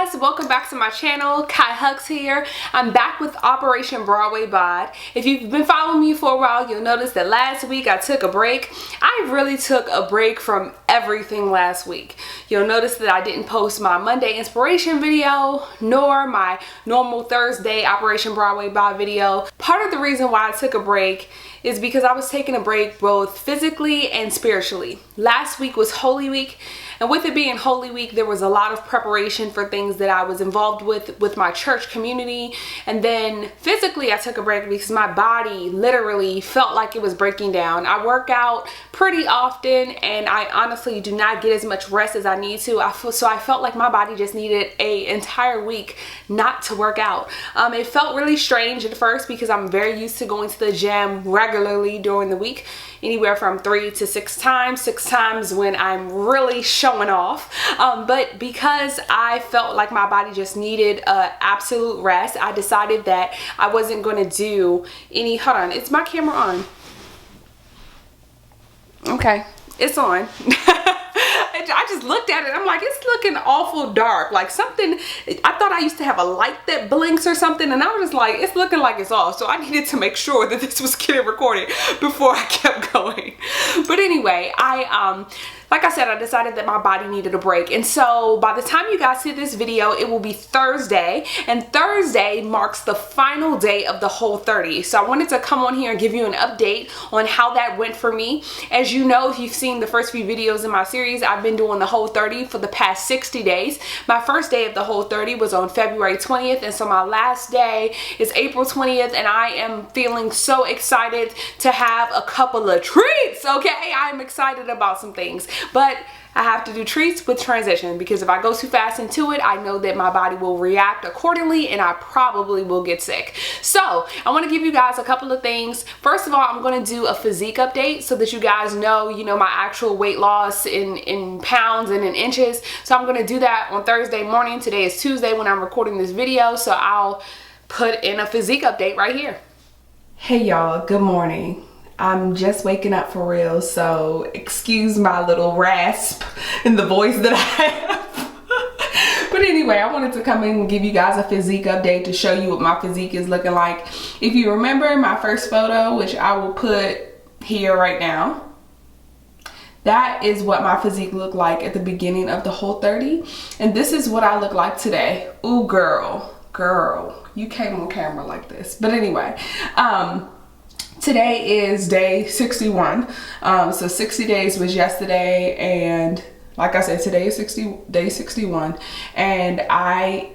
guys, welcome back to my channel. Kai Hucks here. I'm back with Operation Broadway Bod. If you've been following me for a while, you'll notice that last week I took a break. I really took a break from everything last week. You'll notice that I didn't post my Monday inspiration video nor my normal Thursday Operation Broadway Bod video. Part of the reason why I took a break is because I was taking a break both physically and spiritually. Last week was Holy Week, and with it being Holy Week, there was a lot of preparation for things that I was involved with my church community. And then physically I took a break because my body literally felt like it was breaking down. I work out pretty often and I honestly do not get as much rest as I need to. So I felt like my body just needed an entire week not to work out. It felt really strange at first because I'm very used to going to the gym regularly during the week, anywhere from 3 to 6 times when I'm really showing off. But because I felt like my body just needed absolute rest, I decided that I wasn't going to do any, hold on, is my camera on? Okay, it's on. I just looked at it, I'm like, it's looking awful dark, like something, I thought I used to have a light that blinks or something, and I was like, it's looking like it's off. So I needed to make sure that this was getting recorded before I kept going. But anyway, like I said, I decided that my body needed a break. And so by the time you guys see this video, it will be Thursday, and Thursday marks the final day of the Whole 30. So I wanted to come on here and give you an update on how that went for me. As you know, if you've seen the first few videos in my series, I've been doing the Whole 30 for the past 60 days. My first day of the Whole 30 was on February 20th, and so my last day is April 20th, and I am feeling so excited to have a couple of treats, okay? I'm excited about some things. But I have to do treats with transition, because if I go too fast into it, I know that my body will react accordingly and I probably will get sick. So I want to give you guys a couple of things. First of all, I'm going to do a physique update so that you guys know, my actual weight loss in pounds and in inches. So I'm going to do that on Thursday morning. Today is Tuesday when I'm recording this video, so I'll put in a physique update right here. Hey y'all, good morning. I'm just waking up for real, so excuse my little rasp in the voice that I have. But anyway, I wanted to come in and give you guys a physique update to show you what my physique is looking like. If you remember my first photo, which I will put here right now, that is what my physique looked like at the beginning of the Whole 30. And this is what I look like today. Ooh, girl, you came on camera like this. But anyway, today is day 61. So 60 days was yesterday, and like I said, today is day 61, and I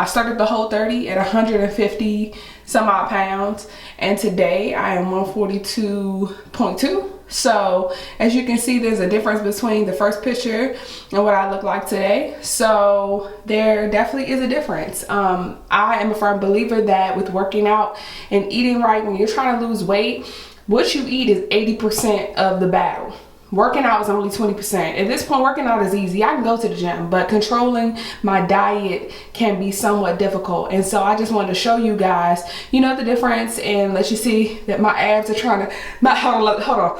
started the Whole 30 at 150 some odd pounds, and today I am 142.2. So as you can see, there's a difference between the first picture and what I look like today. So there definitely is a difference. I am a firm believer that with working out and eating right, when you're trying to lose weight, what you eat is 80% of the battle. Working out is only 20%. At this point, working out is easy. I can go to the gym, but controlling my diet can be somewhat difficult. And so I just wanted to show you guys, the difference, and let you see that my abs are trying to, hold on.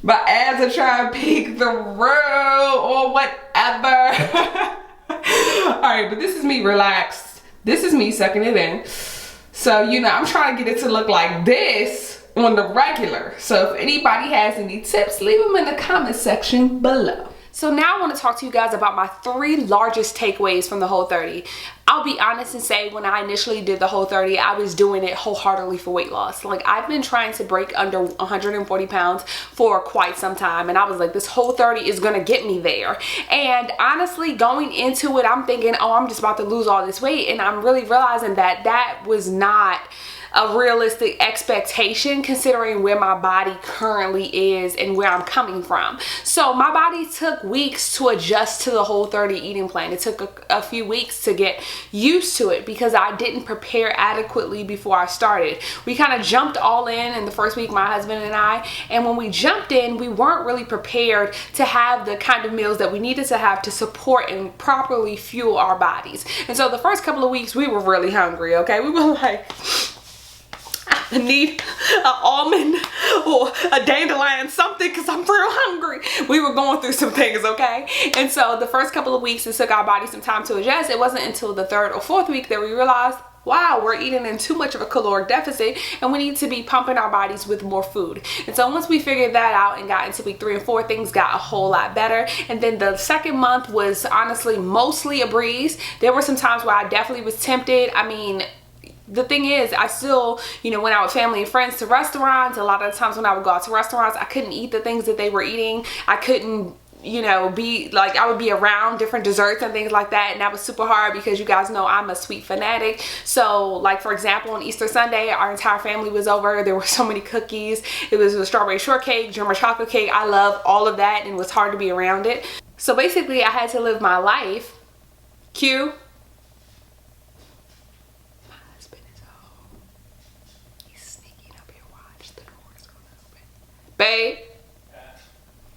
My abs are trying to peek the road or whatever. All right, but this is me relaxed. This is me sucking it in. So, I'm trying to get it to look like this on the regular. So if anybody has any tips, leave them in the comment section below. So now I want to talk to you guys about my 3 largest takeaways from the Whole 30. I'll be honest and say, when I initially did the Whole 30, I was doing it wholeheartedly for weight loss. Like, I've been trying to break under 140 pounds for quite some time, and I was like, this Whole 30 is gonna get me there. And honestly, going into it, I'm thinking, oh, I'm just about to lose all this weight, and I'm really realizing that that was not a realistic expectation considering where my body currently is and where I'm coming from. So my body took weeks to adjust to the Whole 30 eating plan. It took a few weeks to get used to it because I didn't prepare adequately before I started. We kind of jumped all in the first week, my husband and I, and when we jumped in, we weren't really prepared to have the kind of meals that we needed to have to support and properly fuel our bodies. And so the first couple of weeks we were really hungry, okay? We were like, need an almond or a dandelion, something, because I'm real hungry. We were going through some things, okay? And so the first couple of weeks, it took our body some time to adjust. It wasn't until the 3rd or 4th week that we realized, wow, we're eating in too much of a caloric deficit and we need to be pumping our bodies with more food. And so once we figured that out and got into week 3 and 4, things got a whole lot better. And then the 2nd month was honestly mostly a breeze. There were some times where I definitely was tempted. I mean, the thing is, I still, you know, went out with family and friends to restaurants. A lot of the times when I would go out to restaurants, I couldn't eat the things that they were eating. I couldn't, you know, be like, I would be around different desserts and things like that, and that was super hard because you guys know I'm a sweet fanatic. So like, for example, on Easter Sunday, our entire family was over. There were so many cookies. It was a strawberry shortcake, German chocolate cake. I love all of that, and it was hard to be around it. So basically I had to live my life. Cue. My husband is home. He's sneaking up here. Watch, the door's gonna open. Babe.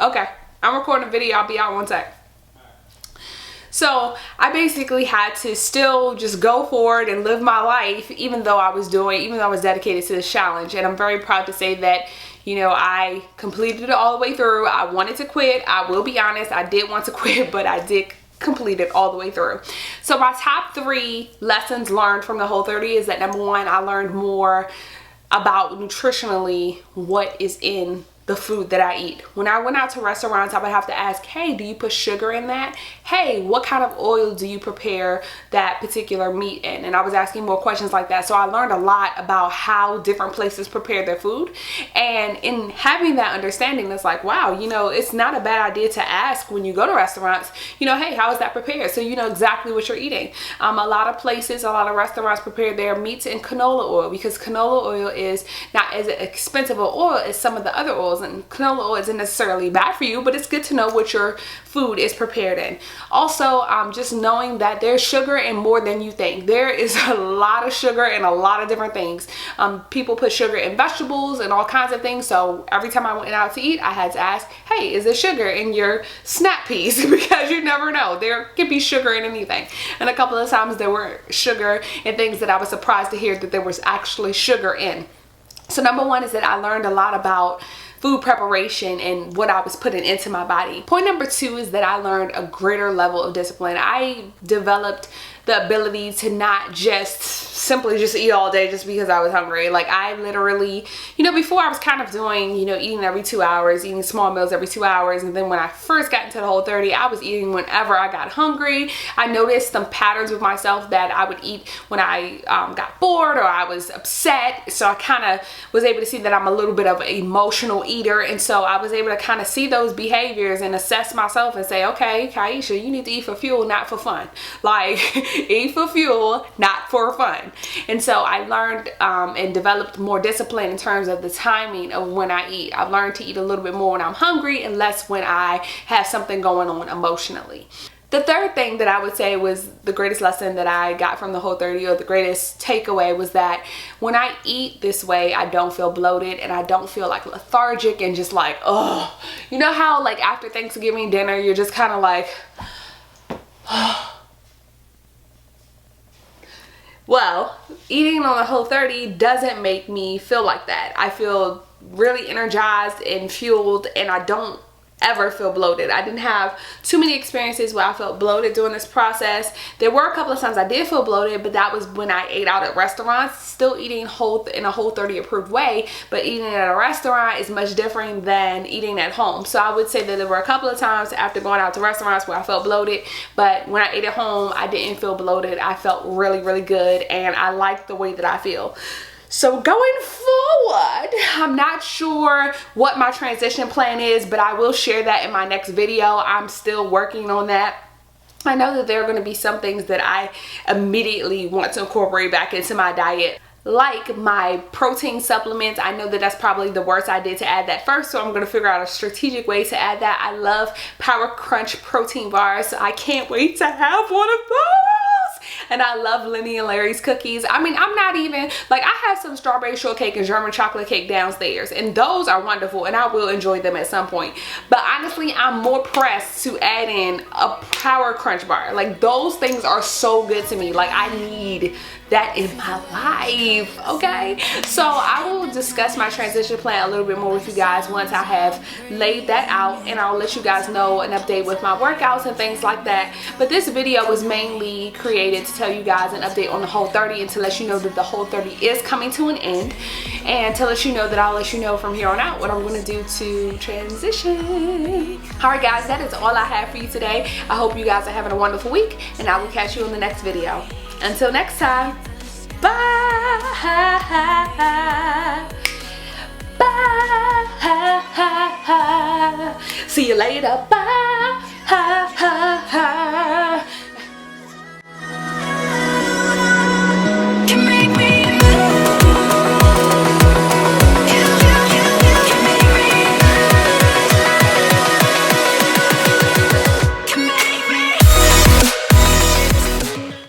Okay, I'm recording a video. I'll be out one sec. So I basically had to still just go forward and live my life, even though I was dedicated to this challenge. And I'm very proud to say that, you know, I completed it all the way through. I wanted to quit. I will be honest, I did want to quit, but I did complete it all the way through. So my top 3 lessons learned from the Whole30 is that, number 1, I learned more about nutritionally what is in the food that I eat. When I went out to restaurants, I would have to ask, hey, do you put sugar in that? Hey, what kind of oil do you prepare that particular meat in? And I was asking more questions like that. So I learned a lot about how different places prepare their food. And in having that understanding, it's like, wow, you know, it's not a bad idea to ask when you go to restaurants, you know, hey, how is that prepared? So you know exactly what you're eating. A lot of places, a lot of restaurants prepare their meats in canola oil, because canola oil is not as expensive of oil as some of the other oils. And canola oil isn't necessarily bad for you, but it's good to know what your food is prepared in. Also, just knowing that there's sugar in more than you think. There is a lot of sugar in a lot of different things. People put sugar in vegetables and all kinds of things. So every time I went out to eat, I had to ask, hey, is there sugar in your snap peas? Because you never know. There could be sugar in anything. And a couple of times there were sugar in things that I was surprised to hear that there was actually sugar in. So number 1 is that I learned a lot about food preparation and what I was putting into my body. Point number 2 is that I learned a greater level of discipline. I developed the ability to not just simply just eat all day just because I was hungry. Like, I literally, you know, before I was kind of doing, you know, eating every 2 hours, eating small meals every 2 hours. And then when I first got into the Whole30, I was eating whenever I got hungry. I noticed some patterns with myself that I would eat when I got bored or I was upset. So I kind of was able to see that I'm a little bit of an emotional eater. And so I was able to kind of see those behaviors and assess myself and say, okay, Kaisha, you need to eat for fuel, not for fun. Like, eat for fuel, not for fun. And so I learned and developed more discipline in terms of the timing of when I eat. I've learned to eat a little bit more when I'm hungry and less when I have something going on emotionally. The third thing that I would say was the greatest lesson that I got from the Whole30, or the greatest takeaway, was that when I eat this way, I don't feel bloated and I don't feel like lethargic and just like, oh, you know how like after Thanksgiving dinner, you're just kind of like, oh. Well, eating on the Whole30 doesn't make me feel like that. I feel really energized and fueled, and I don't ever feel bloated. I didn't have too many experiences where I felt bloated during this process. There were a couple of times I did feel bloated, but that was when I ate out at restaurants, still eating in a Whole30 approved way, but eating at a restaurant is much different than eating at home. So I would say that there were a couple of times after going out to restaurants where I felt bloated, but when I ate at home, I didn't feel bloated. I felt really, really good, and I like the way that I feel. So going forward, I'm not sure what my transition plan is, but I will share that in my next video. I'm still working on that. I know that there are going to be some things that I immediately want to incorporate back into my diet, like my protein supplements. I know that that's probably the worst idea to add that first, so I'm going to figure out a strategic way to add that. I love Power Crunch protein bars, so I can't wait to have one of those. and I love Lenny and Larry's cookies. I mean, I'm not even, like, I have some strawberry shortcake and German chocolate cake downstairs, and those are wonderful, and I will enjoy them at some point. But honestly, I'm more pressed to add in a Power Crunch bar. Like, those things are so good to me. Like, I need that in my life, okay? So I will discuss my transition plan a little bit more with you guys once I have laid that out, and I'll let you guys know an update with my workouts and things like that. But this video was mainly created to tell you guys an update on the Whole30 and to let you know that the Whole30 is coming to an end, and to let you know that I'll let you know from here on out what I'm going to do to transition. Alright guys, that is all I have for you today. I hope you guys are having a wonderful week, and I will catch you in the next video. Until next time, bye. Bye. See you later. Bye.